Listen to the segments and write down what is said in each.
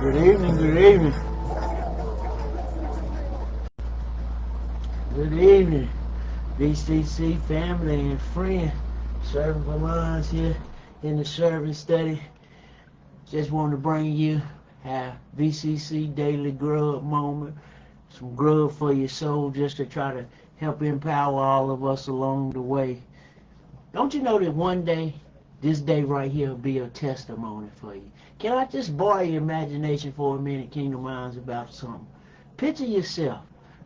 Good evening, good evening. Good evening, Vccc family and friend. Servant Valons here in the service study. Just want to bring you a Vccc daily grub moment. Some grub for your soul just to try to help empower all of us along the way. Don't you know that one day, this day right here will be a testimony for you? Can I just borrow your imagination for a minute, Kingdom Minds, about something? Picture yourself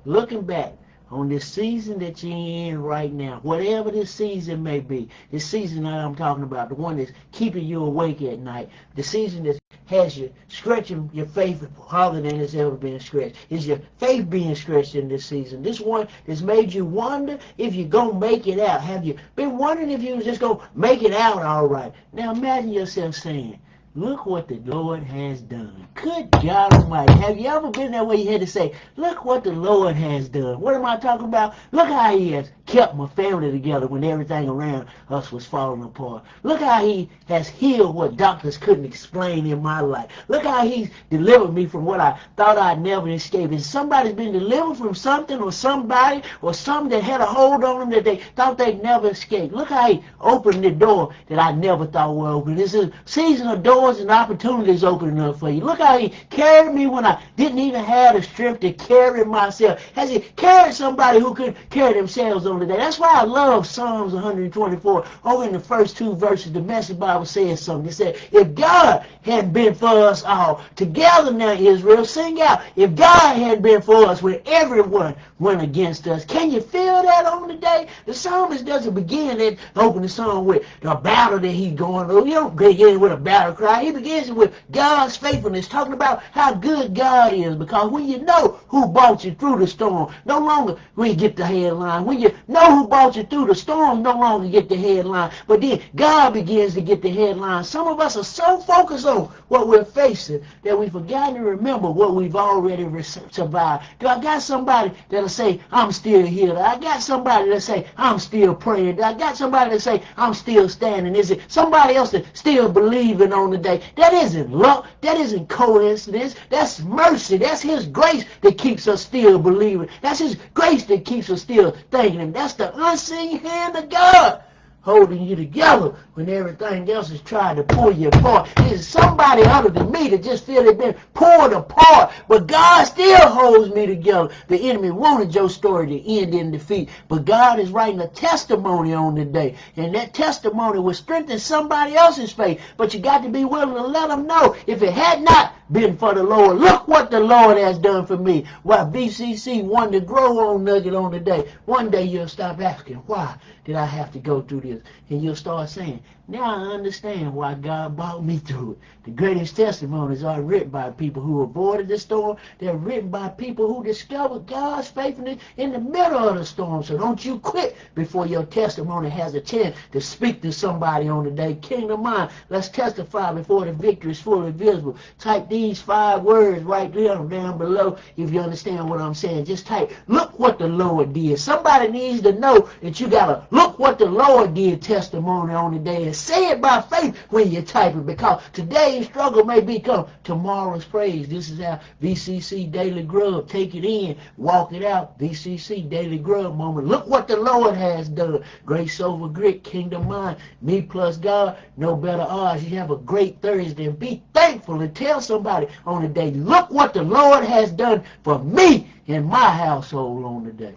looking back on this season that you're in right now, whatever this season may be. This season that I'm talking about, the one that's keeping you awake at night, the season that has you stretching your faith harder than it's ever been stretched. Is your faith being stretched in this season? This one that's made you wonder if you're going to make it out. Have you been wondering if you was just going to make it out all right? Now imagine yourself saying, look what the Lord has done. Good God Almighty. Have you ever been that way you had to say, look what the Lord has done? What am I talking about? Look how he has kept my family together when everything around us was falling apart. Look how he has healed what doctors couldn't explain in my life. Look how he's delivered me from what I thought I'd never escape. If somebody's been delivered from something or somebody or something that had a hold on them that they thought they'd never escape. Look how he opened the door that I never thought would open. This is a season of doors and opportunities opening up for you. Look how he carried me when I didn't even have the strength to carry myself. Has he carried somebody who could carry themselves on today? That's why I love Psalms 124. Over in the first two verses, the Message Bible says something. It said, if God had been for us all, together now Israel, sing out, if God had been for us when everyone went against us. Can you feel that on today? The psalmist doesn't begin and open the song with the battle that he's going through. You don't begin with a battle cry. He begins with God's faithfulness, talking about how good God is. Because when you know who brought you through the storm, no longer will you get the headline. When you know who brought you through the storm, no longer get the headline. But then God begins to get the headline. Some of us are so focused on what we're facing that we forgot to remember what we've already survived. Do I got somebody that'll say, I'm still here? I got somebody that'll say, I'm still praying? I got somebody that say, I'm still standing? Is it somebody else that still believing on the day? That isn't luck. That isn't coincidence. That's mercy. That's his grace that keeps us still believing. That's his grace that keeps us still thanking him. That's the unseen hand of God holding you together when everything else is trying to pull you apart. There's somebody other than me that just feel they've been pulled apart, but God still holds me together. The enemy wanted your story to end in defeat, but God is writing a testimony on today, and that testimony will strengthen somebody else's faith, but you got to be willing to let them know, if it had not been for the Lord, look what the Lord has done for me. While Vccc won to grow on nugget on today, one day you'll stop asking, why did I have to go through this? And you'll start saying, now I understand why God brought me through it. The greatest testimonies are written by people who avoided the storm. They're written by people who discovered God's faithfulness in the middle of the storm. So don't you quit before your testimony has a chance to speak to somebody on the day. Kingdom Mind, let's testify before the victory is fully visible. Type these 5 words right there down below if you understand what I'm saying. Just type, look what the Lord did. Somebody needs to know that you got a look what the Lord did testimony on the day. And say it by faith when you type it, because today's struggle may become tomorrow's praise. This is our Vccc Daily Grub. Take it in, walk it out. Vccc Daily Grub moment. Look what the Lord has done. Grace over grit, Kingdom Mind, me plus God, no better odds. You have a great Thursday, and be thankful and tell somebody on the day, look what the Lord has done for me and my household on the day.